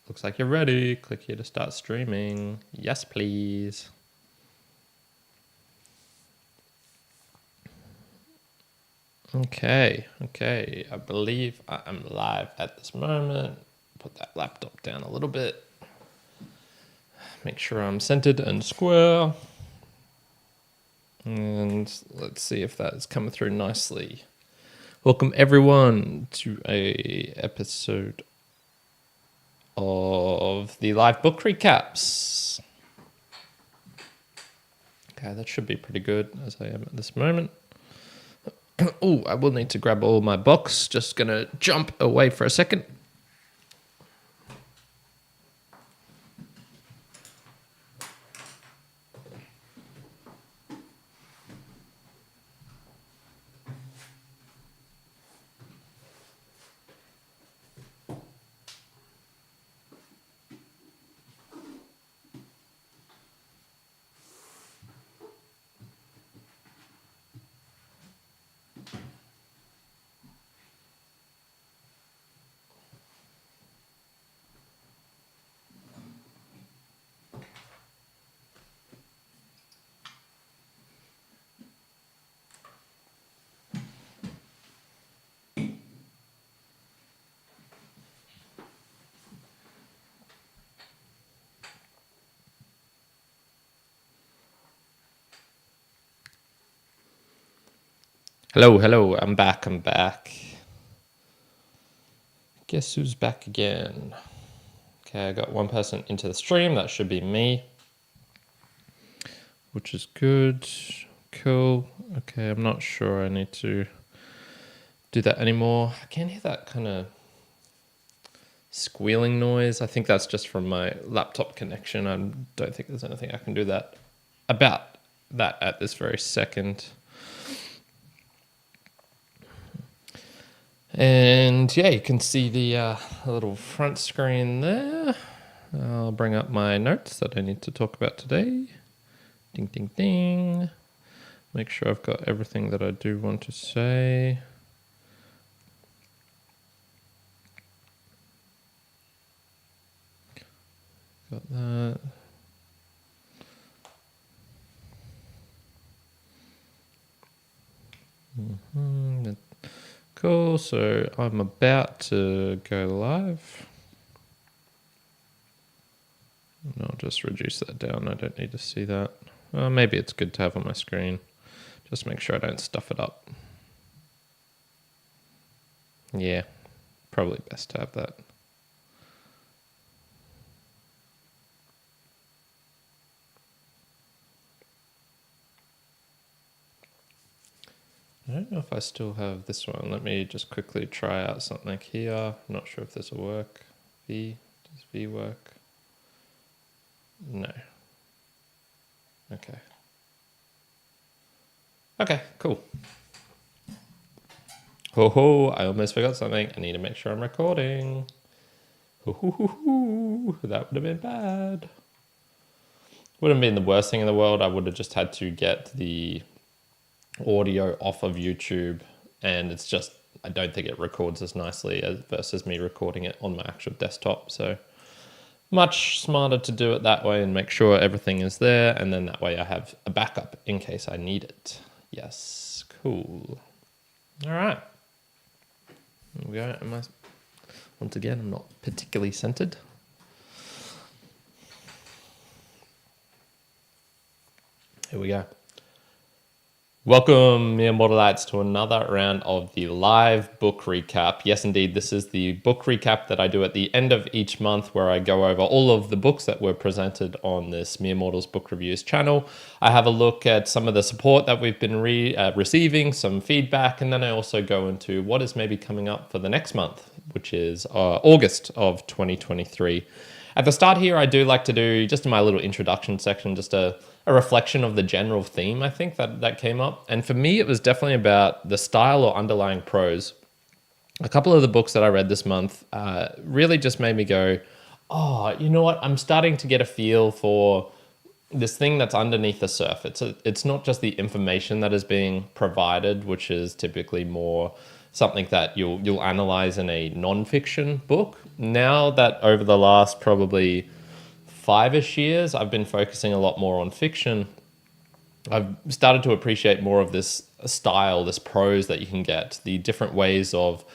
Looks like you're ready. Click here to start streaming. Yes, please. Okay. I believe I am live at this moment. Put that laptop down a little bit. Make sure I'm centered and square. And let's see if that is coming through nicely. Welcome everyone to a episode of the live book recaps. Okay, that should be pretty good as I am at this moment. Oh, I will need to grab all my books. Just gonna jump away for a second. Hello, I'm back. Guess who's back again? Okay, I got one person into the stream, that should be me. Which is good, cool. Okay, I'm not sure I need to do that anymore. I can't hear that kind of squealing noise. I think that's just from my laptop connection. I don't think there's anything I can do about that at this very second. And yeah, you can see the little front screen there. I'll bring up my notes that I need to talk about today. Ding, ding, ding. Make sure I've got everything that I do want to say. Got that. Cool, so I'm about to go live. And I'll just reduce that down, I don't need to see that. Maybe it's good to have on my screen. Just make sure I don't stuff it up. Yeah, probably best to have that. I don't know if I still have this one. Let me just quickly try out something here. I'm not sure if this will work. Does V work? No. Okay, cool. Ho, I almost forgot something. I need to make sure I'm recording. That would have been bad. Wouldn't have been the worst thing in the world. I would have just had to get the audio off of YouTube, and it's just, I don't think it records as nicely as versus me recording it on my actual desktop. So much smarter to do it that way and make sure everything is there, and then that way I have a backup in case I need it. Yes, cool. All right. Here we go. Once again, I'm not particularly centered. Here we go. Welcome, mere mortalites, to another round of the live book recap. Yes, indeed, this is the book recap that I do at the end of each month, where I go over all of the books that were presented on this Mere Mortals Book Reviews channel. I have a look at some of the support that we've been receiving, some feedback, and then I also go into what is maybe coming up for the next month, which is August of 2023. At the start here, I do like to do, just in my little introduction section, just a reflection of the general theme, I think, that came up. And for me, it was definitely about the style or underlying prose. A couple of the books that I read this month really just made me go, oh, you know what? I'm starting to get a feel for this thing that's underneath the surface. It's not just the information that is being provided, which is typically more something that you'll analyze in a non-fiction book. Now that over the last probably 5-ish years, I've been focusing a lot more on fiction. I've started to appreciate more of this style, this prose that you can get, the different ways of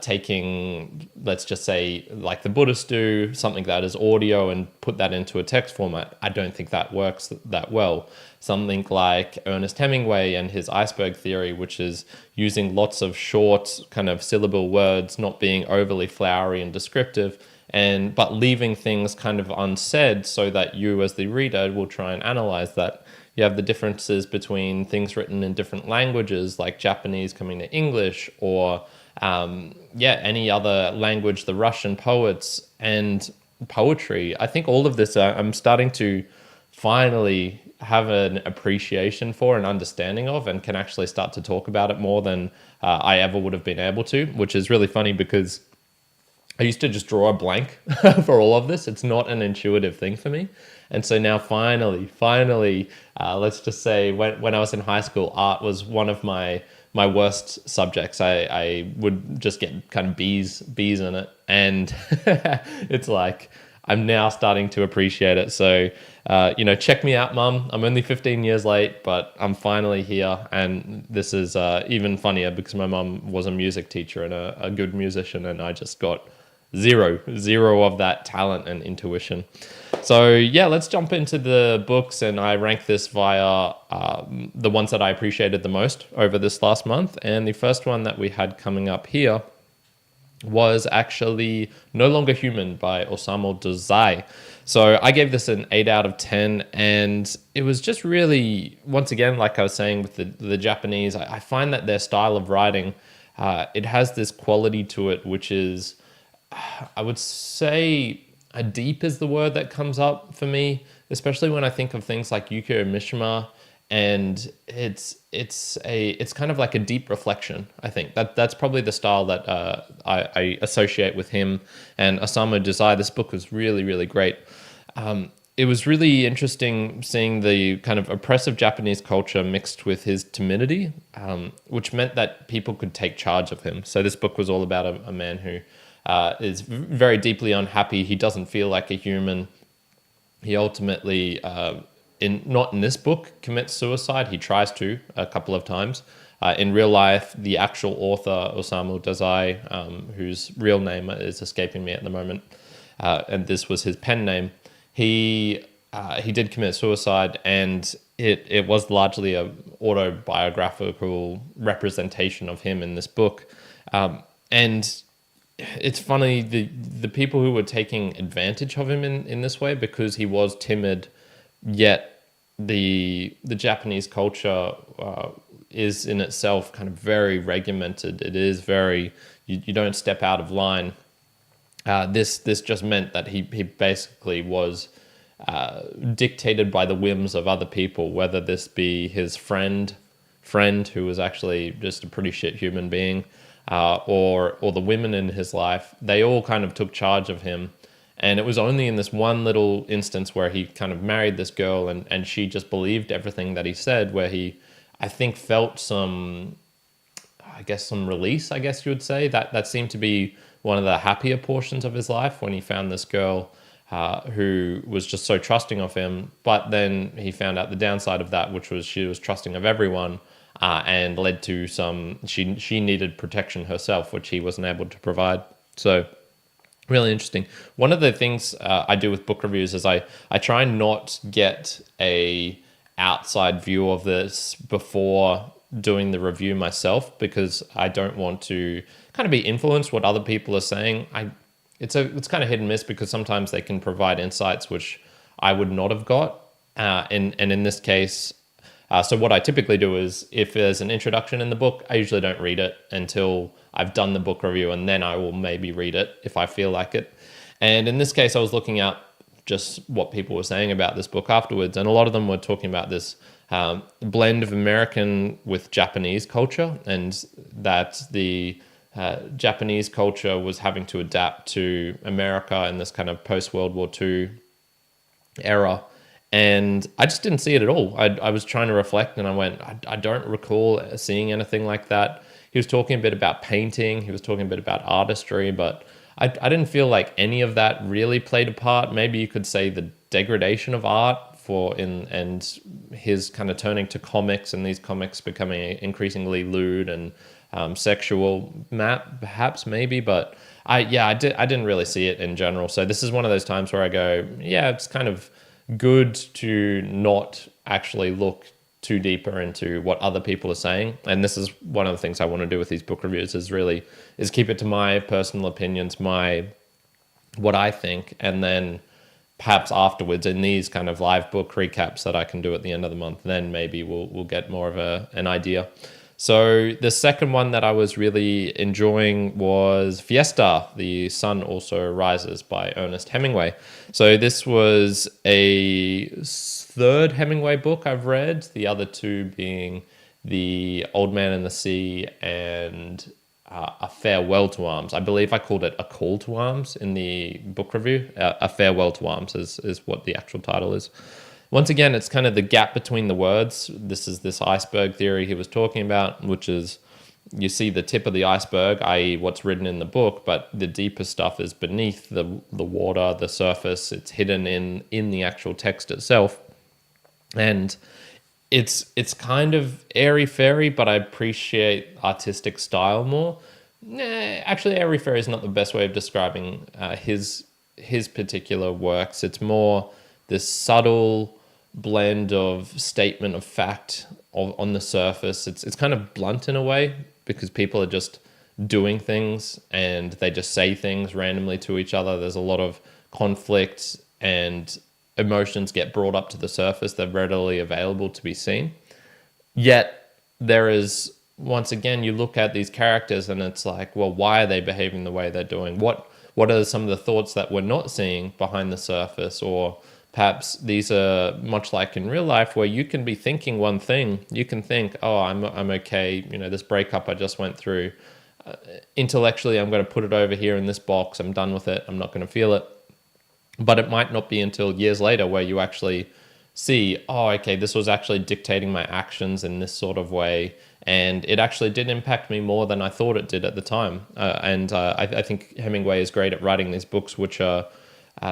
taking, let's just say, like the Buddhists do, something that is audio and put that into a text format. I don't think that works that well. Something like Ernest Hemingway and his iceberg theory, which is using lots of short kind of syllable words, not being overly flowery and descriptive, but leaving things kind of unsaid so that you as the reader will try and analyze that. You have the differences between things written in different languages, like Japanese coming to English, or any other language, the Russian poets and poetry. I think all of this, I'm starting to finally have an appreciation for and understanding of, and can actually start to talk about it more than I ever would have been able to, which is really funny because I used to just draw a blank for all of this. It's not an intuitive thing for me. And so now finally, let's just say when I was in high school, art was one of my worst subjects. I would just get kind of B's in it. And it's like, I'm now starting to appreciate it. So, check me out, Mum. I'm only 15 years late, but I'm finally here. And this is even funnier because my mum was a music teacher and a good musician, and I just got zero of that talent and intuition. So yeah, let's jump into the books, and I rank this via the ones that I appreciated the most over this last month. And the first one that we had coming up here was actually No Longer Human by Osama Desai. So I gave this an 8 out of 10, and it was just really, once again, like I was saying with the Japanese, I find that their style of writing, it has this quality to it, which is, I would say, deep is the word that comes up for me, especially when I think of things like Yukio Mishima, and it's kind of like a deep reflection. I think that's probably the style that I associate with him. And Osama Desai, this book was really, really great. It was really interesting seeing the kind of oppressive Japanese culture mixed with his timidity, which meant that people could take charge of him. So this book was all about a man who is very deeply unhappy. He doesn't feel like a human. He ultimately, not in this book, commits suicide. He tries to a couple of times. In real life, the actual author, Osamu Dazai, whose real name is escaping me at the moment, and this was his pen name, he did commit suicide, and it was largely a autobiographical representation of him in this book. And it's funny, the people who were taking advantage of him in this way, because he was timid, yet the Japanese culture is in itself kind of very regimented. It is very, you don't step out of line. This just meant that he basically was dictated by the whims of other people, whether this be his friend who was actually just a pretty shit human being, or the women in his life. They all kind of took charge of him. And it was only in this one little instance where he kind of married this girl, and she just believed everything that he said, where he, I think, felt some release, I guess you would say. That seemed to be one of the happier portions of his life, when he found this girl who was just so trusting of him. But then he found out the downside of that, which was she was trusting of everyone, and led to she needed protection herself, which he wasn't able to provide. So really interesting. One of the things I do with book reviews is I try and not get a outside view of this before doing the review myself, because I don't want to kind of be influenced what other people are saying. It's kind of hit and miss, because sometimes they can provide insights which I would not have got. And in this case, so what I typically do is, if there's an introduction in the book, I usually don't read it until I've done the book review, and then I will maybe read it if I feel like it. And in this case, I was looking at just what people were saying about this book afterwards, and a lot of them were talking about this blend of American with Japanese culture, and that the Japanese culture was having to adapt to America in this kind of post-World War II era. And I just didn't see it at all. I was trying to reflect, and I went, I don't recall seeing anything like that. he was talking a bit about painting, he was talking a bit about artistry, but I didn't feel like any of that really played a part. Maybe you could say the degradation of art and his kind of turning to comics, and these comics becoming increasingly lewd and sexual, perhaps, maybe, but I didn't really see it in general. So this is one of those times where I go, yeah, it's kind of good to not actually look too deeper into what other people are saying. And this is one of the things I want to do with these book reviews is keep it to my personal opinions, what I think, and then perhaps afterwards in these kind of live book recaps that I can do at the end of the month, then maybe we'll get more of an idea. So the second one that I was really enjoying was Fiesta, The Sun Also Rises by Ernest Hemingway. So this was a third Hemingway book I've read, the other two being The Old Man and the Sea and A Farewell to Arms. I believe I called it A Call to Arms in the book review. A Farewell to Arms is what the actual title is. Once again, it's kind of the gap between the words. This is this iceberg theory he was talking about, which is you see the tip of the iceberg, i.e. what's written in the book, but the deeper stuff is beneath the water, the surface. It's hidden in the actual text itself. And it's kind of airy-fairy, but I appreciate artistic style more. Actually, airy-fairy is not the best way of describing his particular works. It's more this subtle blend of statement of fact on the surface. It's kind of blunt in a way because people are just doing things and they just say things randomly to each other. There's a lot of conflict and emotions get brought up to the surface. They're readily available to be seen. Yet there is, once again, you look at these characters and it's like, well, why are they behaving the way they're doing? What are some of the thoughts that we're not seeing behind the surface? Or perhaps these are much like in real life where you can be thinking one thing. You can think, oh, I'm okay. This breakup I just went through. Intellectually, I'm going to put it over here in this box. I'm done with it. I'm not going to feel it. But it might not be until years later where you actually see, oh, okay, this was actually dictating my actions in this sort of way. And it actually did impact me more than I thought it did at the time. I think Hemingway is great at writing these books, which are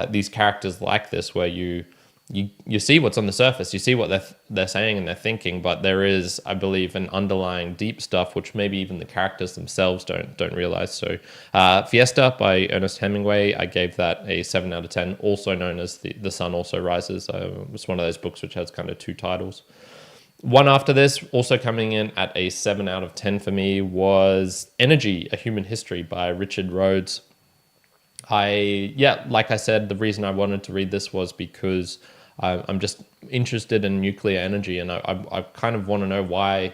these characters like this, where you see what's on the surface, you see what they're saying and they're thinking, but there is, I believe, an underlying deep stuff which maybe even the characters themselves don't realize. So Fiesta by Ernest Hemingway, I gave that a 7 out of 10, also known as The Sun Also Rises. It's one of those books which has kind of two titles. One after this, also coming in at a 7 out of 10 for me, was Energy, A Human History by Richard Rhodes. Like I said, the reason I wanted to read this was because I'm just interested in nuclear energy, and I kind of want to know why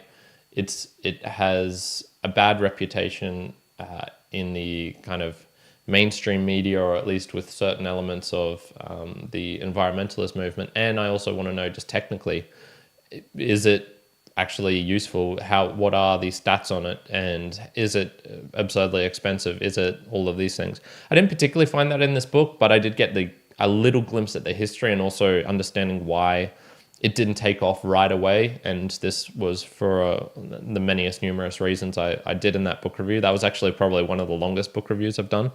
it has a bad reputation in the kind of mainstream media, or at least with certain elements of the environmentalist movement. And I also want to know, just technically, is it actually useful? What are the stats on it? And is it absurdly expensive? Is it all of these things? I didn't particularly find that in this book, but I did get a little glimpse at the history and also understanding why it didn't take off right away. And this was for the manyest numerous reasons I did in that book review. That was actually probably one of the longest book reviews I've done.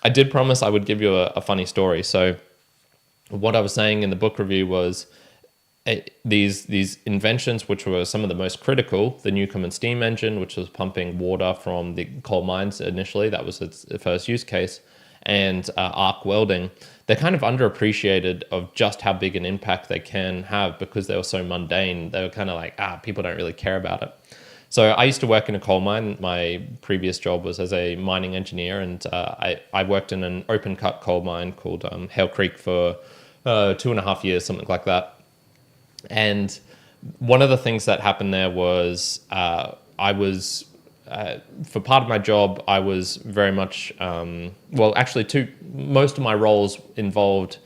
I did promise I would give you a funny story. So what I was saying in the book review was, these inventions, which were some of the most critical, the Newcomen steam engine, which was pumping water from the coal mines initially, that was its first use case, and arc welding, they're kind of underappreciated of just how big an impact they can have because they were so mundane. They were kind of like, people don't really care about it. So I used to work in a coal mine. My previous job was as a mining engineer, and I worked in an open cut coal mine called Hale Creek for 2.5 years, something like that. And one of the things that happened there was for part of my job, I was very much, most of my roles involved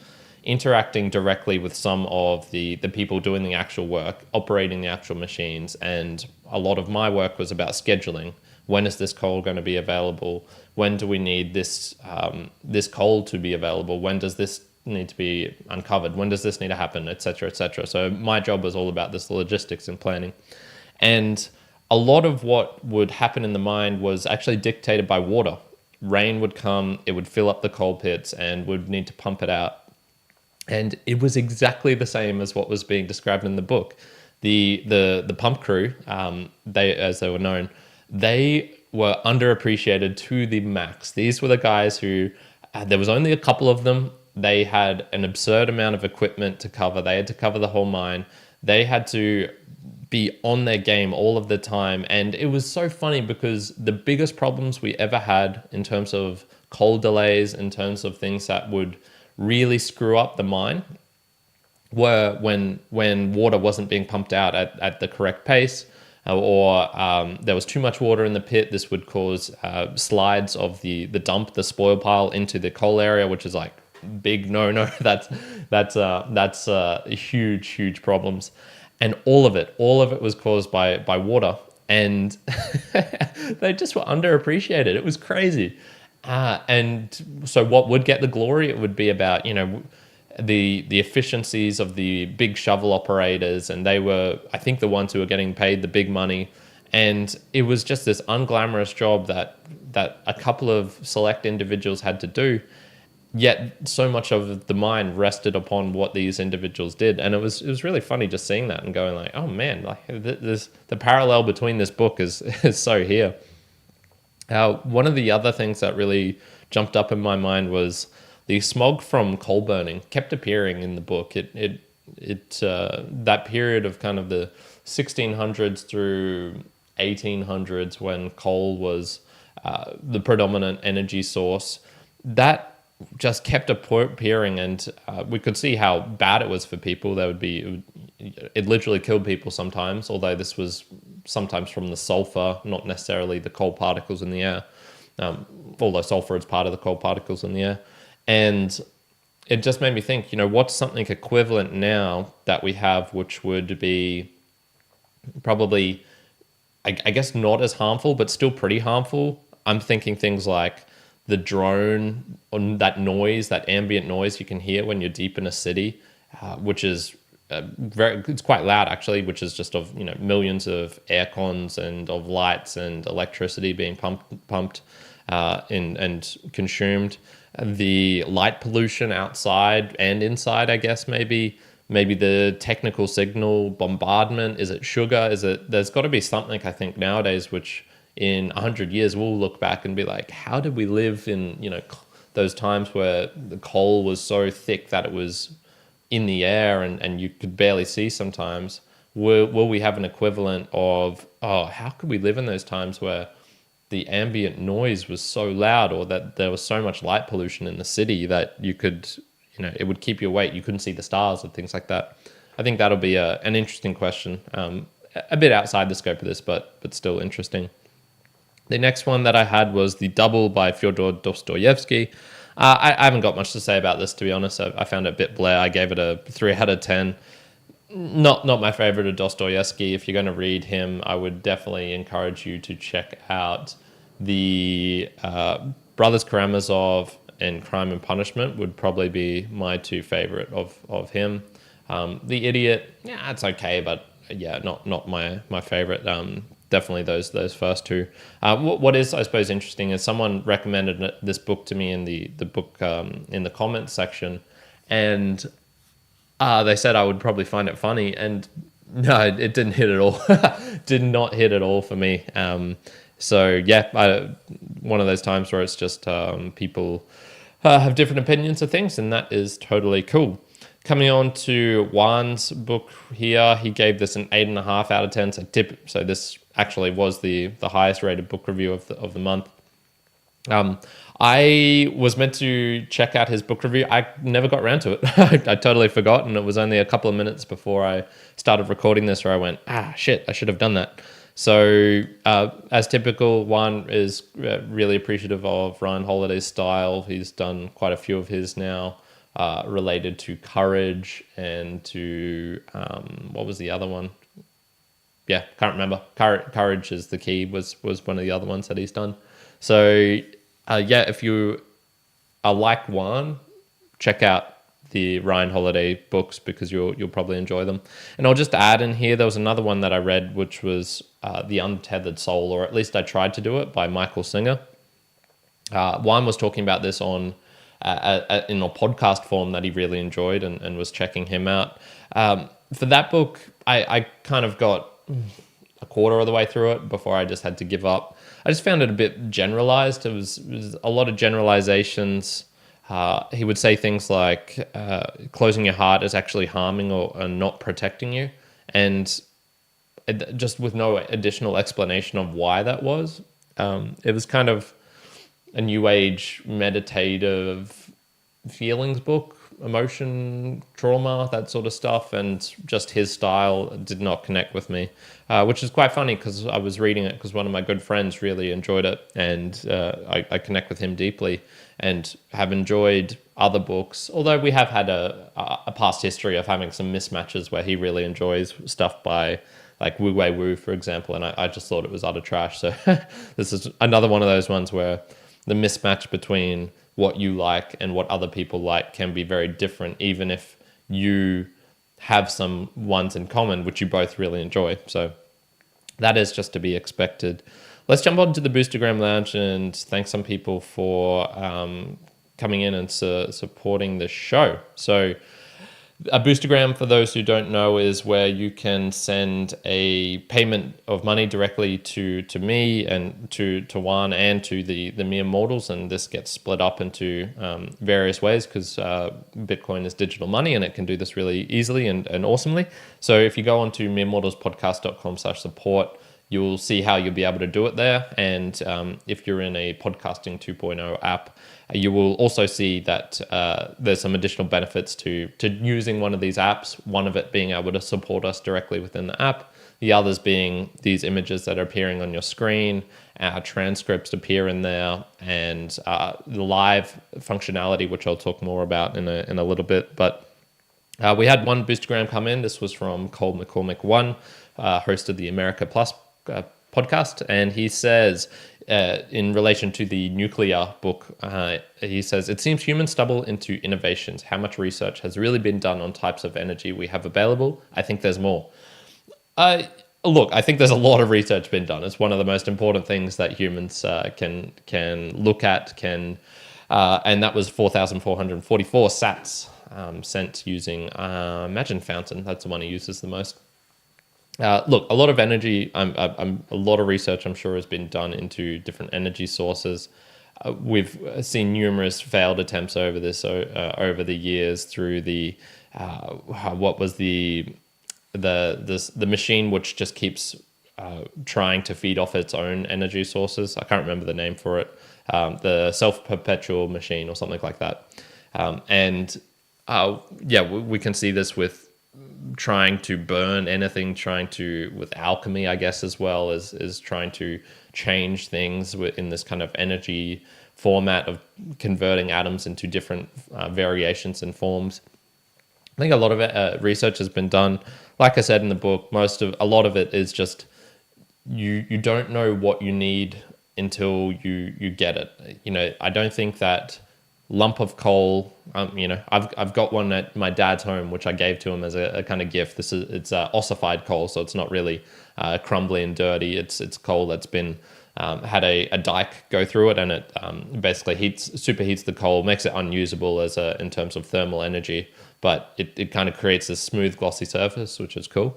interacting directly with some of the people doing the actual work, operating the actual machines. And a lot of my work was about scheduling. When is this coal going to be available? When do we need this coal to be available? When does this need to be uncovered? When does this need to happen, etc., etc. So my job was all about this logistics and planning. And a lot of what would happen in the mine was actually dictated by water. Rain would come, it would fill up the coal pits, and would need to pump it out. And it was exactly the same as what was being described in the book. The pump crew, they, as they were known, they were underappreciated to the max. These were the guys who, there was only a couple of them. They had an absurd amount of equipment to cover. They had to cover the whole mine. They had to be on their game all of the time. And it was so funny because the biggest problems we ever had in terms of coal delays, in terms of things that would really screw up the mine, were when water wasn't being pumped out at the correct pace, or there was too much water in the pit. This would cause slides of the dump, the spoil pile, into the coal area, which is like big no. That's huge problems. And all of it was caused by water, and they just were underappreciated. It was crazy. And so what would get the glory? It would be about, the efficiencies of the big shovel operators, and they were, I think, the ones who were getting paid the big money. And it was just this unglamorous job that a couple of select individuals had to do. Yet so much of the mine rested upon what these individuals did, and it was really funny just seeing that and going like, oh man, like the parallel between this book is so here. One of the other things that really jumped up in my mind was the smog from coal burning kept appearing in the book. That period of kind of the 1600s through 1800s, when coal was the predominant energy source, that just kept appearing, and we could see how bad it was for people. It literally killed people sometimes, although this was sometimes from the sulfur, not necessarily the coal particles in the air, although sulfur is part of the coal particles in the air. And it just made me think, what's something equivalent now that we have, which would be probably, I guess, not as harmful, but still pretty harmful. I'm thinking things like the drone, on that noise, that ambient noise you can hear when you're deep in a city, which is it's quite loud actually, which is just of millions of air cons and of lights and electricity being pumped and consumed. The light pollution outside and inside, I guess, maybe the technical signal bombardment. Is it sugar? There's got to be something, I think, nowadays, which in 100 years we'll look back and be like, how did we live in those times where the coal was so thick that it was in the air and you could barely see sometimes? Will we have an equivalent of, how could we live in those times where the ambient noise was so loud, or that there was so much light pollution in the city that you could, it would keep you awake, you couldn't see the stars and things like that? I think that'll be an interesting question, a bit outside the scope of this, but still interesting. The next one that I had was The Double by Fyodor Dostoevsky. I haven't got much to say about this, to be honest. I found it a bit bleh. I gave it a 3 out of 10. Not my favorite of Dostoevsky. If you're going to read him, I would definitely encourage you to check out the Brothers Karamazov and Crime and Punishment would probably be my 2 favorite of him. The Idiot, yeah, it's okay, but yeah, not my favorite. Definitely those first 2. What is, I suppose, interesting is someone recommended this book to me in the book in the comments section, and they said I would probably find it funny, and no, it didn't hit at all. Did not hit at all for me. So yeah, one of those times where it's just people have different opinions of things, and that is totally cool. Coming on to Juan's book here, he gave this an 8.5 out of 10. So this actually was the highest rated book review of the month. I was meant to check out his book review. I never got around to it. I totally forgot, and it was only a couple of minutes before I started recording this where I went, shit, I should have done that. So as typical, Juan is really appreciative of Ryan Holiday's style. He's done quite a few of his now. Related to courage and to what was the other one? Yeah, can't remember. Courage is the Key was one of the other ones that he's done. So if you are like Juan, check out the Ryan Holiday books because you'll probably enjoy them. And I'll just add in here, there was another one that I read, which was The Untethered Soul, or at least I tried to do it, by Michael Singer. Juan was talking about this on in a podcast form that he really enjoyed, and was checking him out. For that book, I kind of got a quarter of the way through it before I just had to give up. I just found it a bit generalized. It was a lot of generalizations. He would say things like closing your heart is actually harming or not protecting you, and just with no additional explanation of why that was. It was kind of a new age meditative feelings book, emotion, trauma, that sort of stuff, and just his style did not connect with me, which is quite funny because I was reading it because one of my good friends really enjoyed it, and I connect with him deeply and have enjoyed other books, although we have had a past history of having some mismatches where he really enjoys stuff by like Wu Wei Wu, for example, and I just thought it was utter trash. So this is another one of those ones where the mismatch between what you like and what other people like can be very different, even if you have some ones in common, which you both really enjoy. So that is just to be expected. Let's jump on to the Boostergram Lounge and thank some people for coming in and supporting the show. So a Boostergram, for those who don't know, is where you can send a payment of money directly to me and to Juan and to the mere mortals, and this gets split up into various ways because Bitcoin is digital money and it can do this really easily and awesomely. So if you go on to meremortalspodcast.com/support, you'll see how you'll be able to do it there. And if you're in a podcasting 2.0 app, you will also see that there's some additional benefits to using one of these apps. One of it being able to support us directly within the app. The others being these images that are appearing on your screen. Our transcripts appear in there, and the live functionality, which I'll talk more about in a little bit. But we had one Boostergram come in. This was from Cole McCormick 1, host of the America Plus podcast, and he says, in relation to the nuclear book, he says, it seems humans stumble into innovations. How much research has really been done on types of energy we have available? I think there's more. Look, I think there's a lot of research been done. It's one of the most important things that humans can look at, and that was 4,444 sats sent using Imagine Fountain. That's the one he uses the most. Look, a lot of energy, a lot of research, I'm sure, has been done into different energy sources. We've seen numerous failed attempts over this over the years through the what was the machine which just keeps trying to feed off its own energy sources. I can't remember the name for it. The self-perpetual machine or something like that. We can see this with trying to burn anything, with alchemy, I guess, as well as trying to change things in this kind of energy format of converting atoms into different variations and forms. I think a lot of research has been done. Like I said in the book, a lot of it is just you don't know what you need until you get it. I don't think that lump of coal, I've got one at my dad's home, which I gave to him as a kind of gift. It's ossified coal, so it's not really crumbly and dirty. It's coal that's been had a dike go through it, and it basically superheats the coal, makes it unusable in terms of thermal energy, but it kind of creates this smooth, glossy surface, which is cool.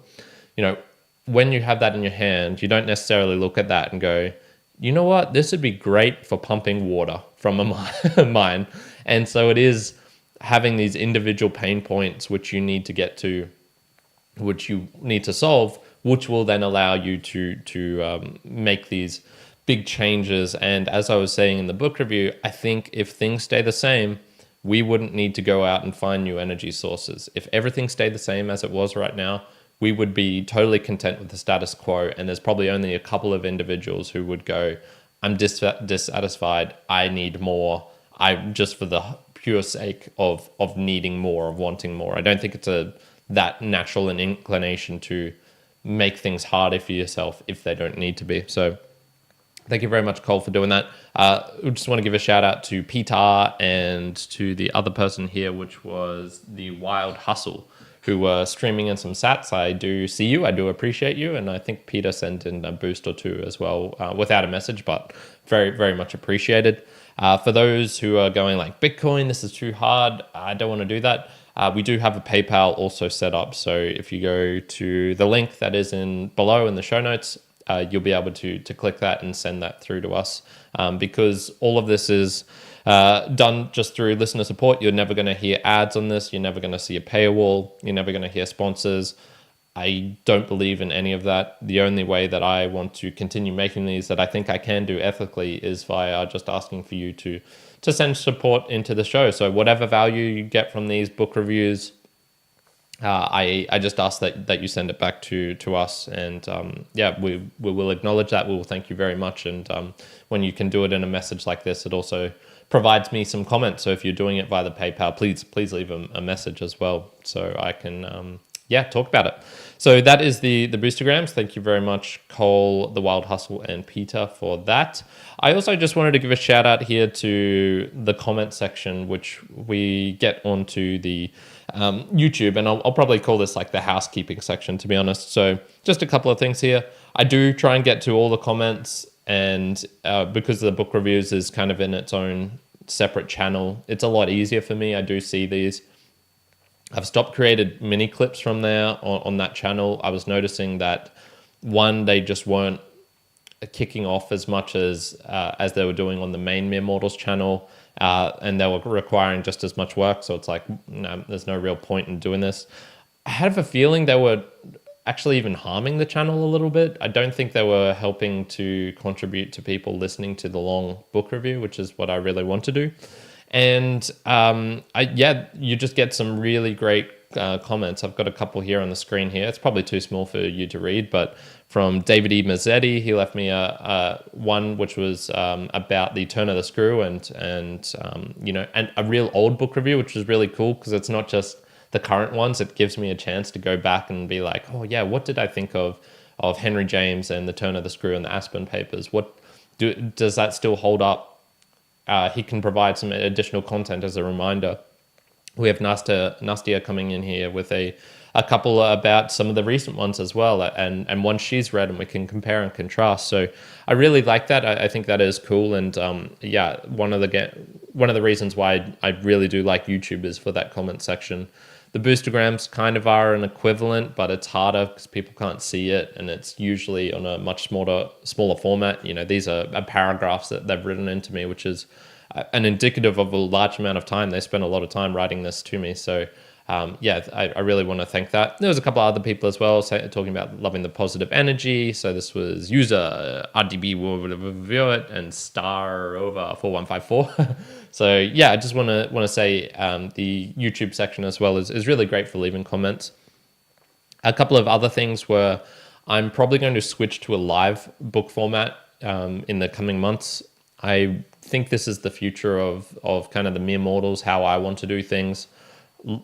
When you have that in your hand, you don't necessarily look at that and go, you know what, this would be great for pumping water from a mine. And so it is having these individual pain points which you need to get to, which you need to solve, which will then allow you to make these big changes. And as I was saying in the book review, I think if things stay the same, we wouldn't need to go out and find new energy sources. If everything stayed the same as it was right now, we would be totally content with the status quo. And there's probably only a couple of individuals who would go, I'm dissatisfied, I need more. Just for the pure sake of needing more, of wanting more. I don't think it's that natural an inclination to make things harder for yourself if they don't need to be. So Thank you very much, Cole, for doing that. I just want to give a shout out to Peter and to the other person here, which was the Wild Hustle, who were streaming in some sats. I do see you. I do appreciate you. And I think Peter sent in a boost or two as well without a message, but very, very much appreciated. For those who are going like, Bitcoin, this is too hard, I don't want to do that. We do have a PayPal also set up. So if you go to the link that is below in the show notes, you'll be able to click that and send that through to us, because all of this is done just through listener support. You're never going to hear ads on this. You're never going to see a paywall. You're never going to hear sponsors. I don't believe in any of that. The only way that I want to continue making these that I think I can do ethically is via just asking for you to send support into the show. So whatever value you get from these book reviews, I just ask that you send it back to us, and we will acknowledge that. We will thank you very much. And when you can do it in a message like this, it also provides me some comments. So if you're doing it via the PayPal, please leave a message as well, so I can talk about it. So that is the Boostergrams. Thank you very much, Cole, the Wild Hustle, and Peter for that. I also just wanted to give a shout out here to the comment section, which we get onto the YouTube, and I'll probably call this like the housekeeping section, to be honest. So just a couple of things here. I do try and get to all the comments, and because the book reviews is kind of in its own separate channel, it's a lot easier for me. I do see these. I've stopped created mini clips from there on that channel. I was noticing that they just weren't kicking off as much as they were doing on the main Mere Mortals channel, and they were requiring just as much work. So it's like, no, there's no real point in doing this. I have a feeling they were actually even harming the channel a little bit. I don't think they were helping to contribute to people listening to the long book review, which is what I really want to do. And you just get some really great comments. I've got a couple here on the screen here. It's probably too small for you to read, but from David E. Mazzetti, he left me one which was about the turn of the screw and a real old book review, which was really cool because it's not just the current ones. It gives me a chance to go back and be like, oh yeah, what did I think of Henry James and the turn of the screw and the Aspen papers? Does that still hold up? He can provide some additional content as a reminder. We have Nastia coming in here with a couple about some of the recent ones as well, and one she's read, and we can compare and contrast. So I really like that. I think that is cool, and one of the reasons why I really do like YouTube is for that comment section. The Boostergrams kind of are an equivalent, but it's harder because people can't see it, and it's usually on a much smaller format. These are paragraphs that they've written into me, which is an indicative of a large amount of time. They spent a lot of time writing this to me. So I really want to thank that. There was a couple of other people as well talking about loving the positive energy. So this was user RDB will it and star over 4154. So I just want to say the YouTube section as well is really great for leaving comments. A couple of other things were I'm probably going to switch to a live book format in the coming months. I think this is the future of kind of the Mere Mortals, how I want to do things.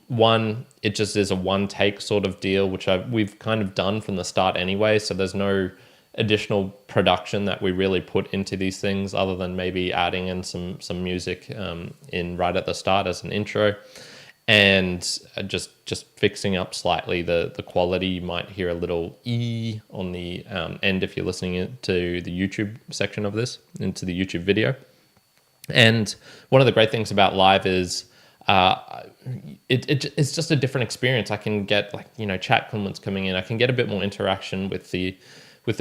One, it just is a one take sort of deal, which we've kind of done from the start anyway. So there's no additional production that we really put into these things other than maybe adding in some music in right at the start as an intro, and just fixing up slightly the quality. You might hear a little E on the end if you're listening to the YouTube section of this, into the YouTube video. And one of the great things about live is it's just a different experience. I can get chat comments coming in. I can get a bit more interaction with the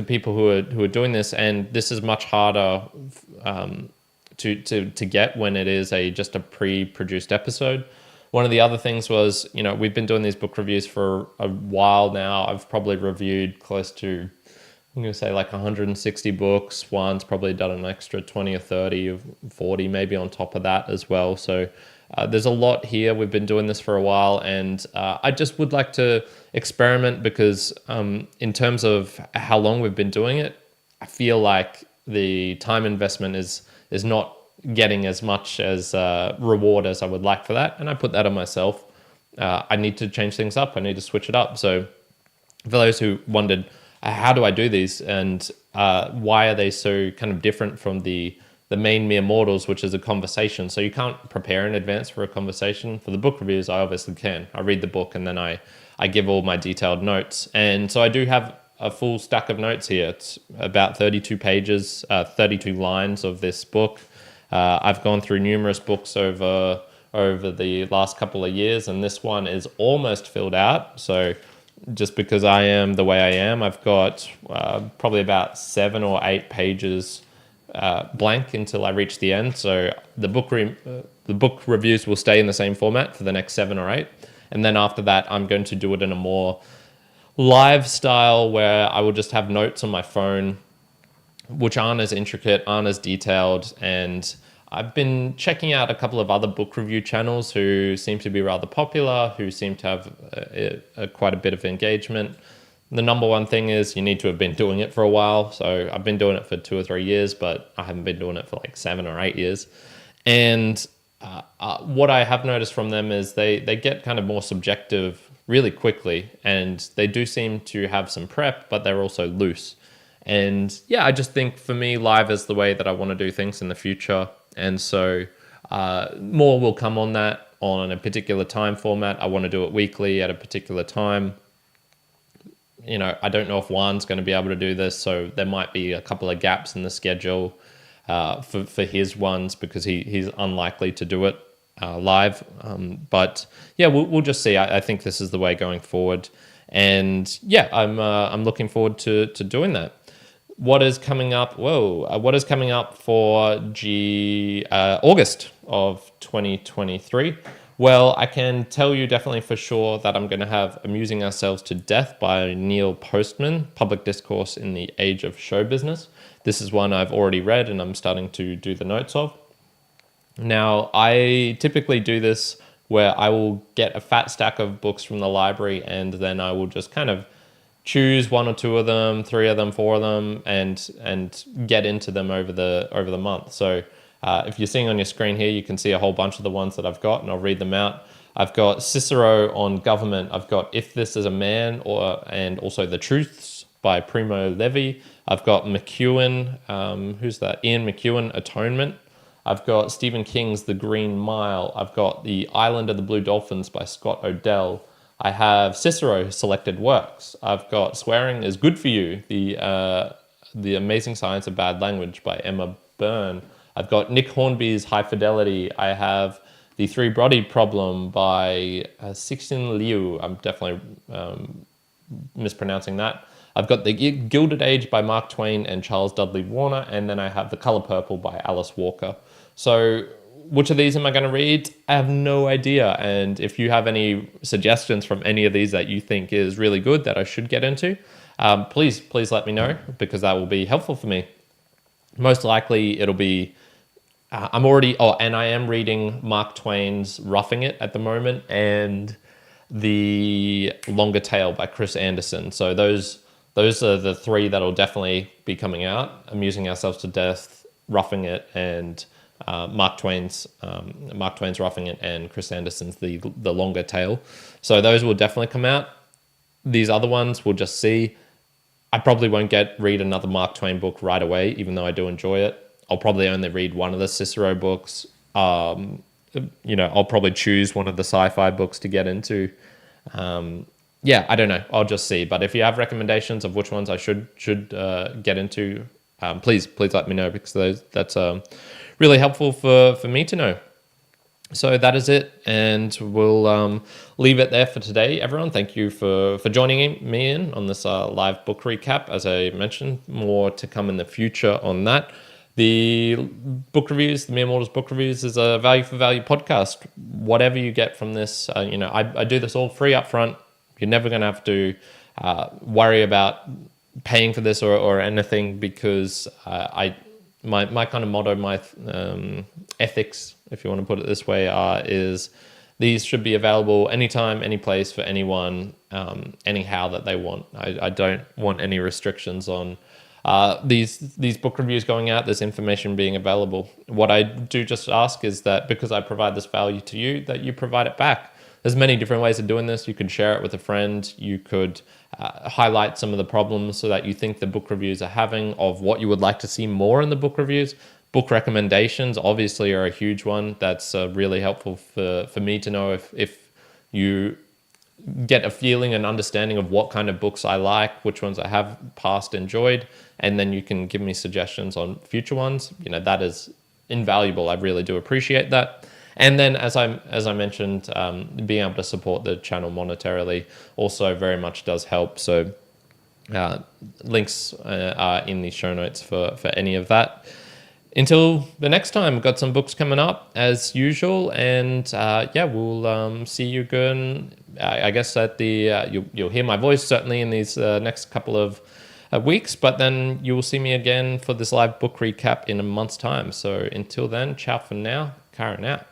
people who are doing this, and this is much harder to get when it is just a pre-produced episode. One of the other things was, we've been doing these book reviews for a while now. I've probably reviewed close to, I'm going to say like 160 books. One's probably done an extra 20 or 30 or 40 maybe on top of that as well. So there's a lot here. We've been doing this for a while, and I just would like to experiment because in terms of how long we've been doing it, I feel like the time investment is not getting as much as reward as I would like for that. And I put that on myself. I need to change things up. I need to switch it up. So for those who wondered, how do I do these? And why are they so kind of different from the main Mere Mortals, which is a conversation. So you can't prepare in advance for a conversation. For the book reviews, I obviously can. I read the book and then I give all my detailed notes. And so I do have a full stack of notes here. It's about 32 pages, 32 lines of this book. I've gone through numerous books over the last couple of years, and this one is almost filled out. So just because I am the way I am, I've got probably about 7 or 8 pages blank until I reach the end. So the book reviews will stay in the same format for the next 7 or 8. And then after that, I'm going to do it in a more live style where I will just have notes on my phone, which aren't as intricate, aren't as detailed. And I've been checking out a couple of other book review channels who seem to be rather popular, who seem to have quite a bit of engagement. The number one thing is you need to have been doing it for a while. So I've been doing it for 2 or 3 years, but I haven't been doing it for like 7 or 8 years. And what I have noticed from them is they get kind of more subjective really quickly, and they do seem to have some prep, but they're also loose. And yeah, I just think for me, live is the way that I want to do things in the future. And so more will come on that on a particular time format. I want to do it weekly at a particular time. You know, I don't know if Juan's going to be able to do this, so there might be a couple of gaps in the schedule for his ones because he's unlikely to do it live. But yeah, we'll just see. I think this is the way going forward, and yeah, I'm looking forward to doing that. What is coming up? What is coming up for August of 2023? Well, I can tell you definitely for sure that I'm going to have Amusing Ourselves to Death by Neil Postman, Public Discourse in the Age of Show Business. This is one I've already read and I'm starting to do the notes of. Now, I typically do this where I will get a fat stack of books from the library and then I will just kind of choose 1 or 2 of them, 3 of them, 4 of them, and get into them over the month. So if you're seeing on your screen here, you can see a whole bunch of the ones that I've got, and I'll read them out. I've got Cicero on government. I've got If This Is a Man, and also The Truths by Primo Levi. I've got McEwan, who's that? Ian McEwan, Atonement. I've got Stephen King's The Green Mile. I've got The Island of the Blue Dolphins by Scott Odell. I have Cicero selected works. I've got Swearing is Good for You, the Amazing Science of Bad Language by Emma Byrne. I've got Nick Hornby's High Fidelity. I have The Three-Body Problem by Cixin Liu. I'm definitely mispronouncing that. I've got The Gilded Age by Mark Twain and Charles Dudley Warner. And then I have The Color Purple by Alice Walker. So which of these am I going to read? I have no idea. And if you have any suggestions from any of these that you think is really good that I should get into, please let me know, because that will be helpful for me. Most likely it'll be, and I am reading Mark Twain's Roughing It at the moment and The Longer Tale by Chris Anderson. So those are the 3 that'll definitely be coming out: Amusing Ourselves to Death, Roughing It, and Mark Twain's Roughing It, and Chris Anderson's The Longer Tale. So those will definitely come out. These other ones we'll just see. I probably won't read another Mark Twain book right away, even though I do enjoy it. I'll probably only read one of the Cicero books. I'll probably choose one of the sci-fi books to get into. Yeah, I don't know. I'll just see. But if you have recommendations of which ones I should get into, please let me know, because that's really helpful for me to know. So that is it, and we'll leave it there for today, everyone. Thank you for joining me in on this live book recap. As I mentioned, more to come in the future on that. The book reviews, the Mere Mortals book reviews, is a value for value podcast. Whatever you get from this, I do this all free up front. You're never going to have to worry about paying for this or anything, because my kind of motto, my ethics, if you want to put it this way, is these should be available anytime, any place, for anyone, anyhow that they want. I don't want any restrictions on these book reviews going out, this information being available. What I do just ask is that, because I provide this value to you, that you provide it back. there's many different ways of doing this. You could share it with a friend. You could highlight some of the problems so that you think the book reviews are having, of what you would like to see more in the book reviews. Book recommendations obviously are a huge one. That's really helpful for me to know if you get a feeling and understanding of what kind of books I like, which ones I have past enjoyed, and then you can give me suggestions on future ones. That is invaluable. I really do appreciate that. And then, as I mentioned, being able to support the channel monetarily also very much does help. So links are in the show notes for any of that. Until the next time, got some books coming up as usual, and we'll see you again. I guess at the you'll hear my voice certainly in these next couple of weeks, but then you will see me again for this live book recap in a month's time. So until then, ciao for now. Karen out.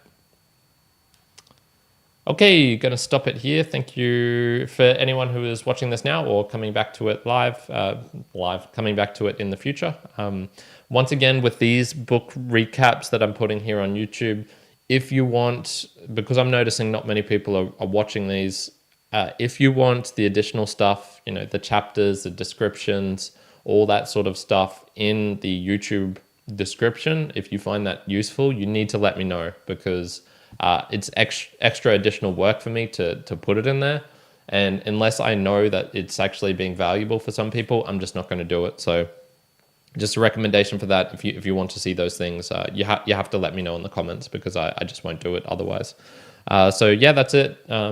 Okay, going to stop it here. Thank you for anyone who is watching this now or coming back to it coming back to it in the future. Once again, with these book recaps that I'm putting here on YouTube, if you want, because I'm noticing not many people are watching these, if you want the additional stuff, the chapters, the descriptions, all that sort of stuff in the YouTube description, if you find that useful, you need to let me know, because it's extra additional work for me to put it in there. And unless I know that it's actually being valuable for some people, I'm just not going to do it. So just a recommendation for that. If you want to see those things, you have to let me know in the comments, because I just won't do it otherwise. So yeah, that's it.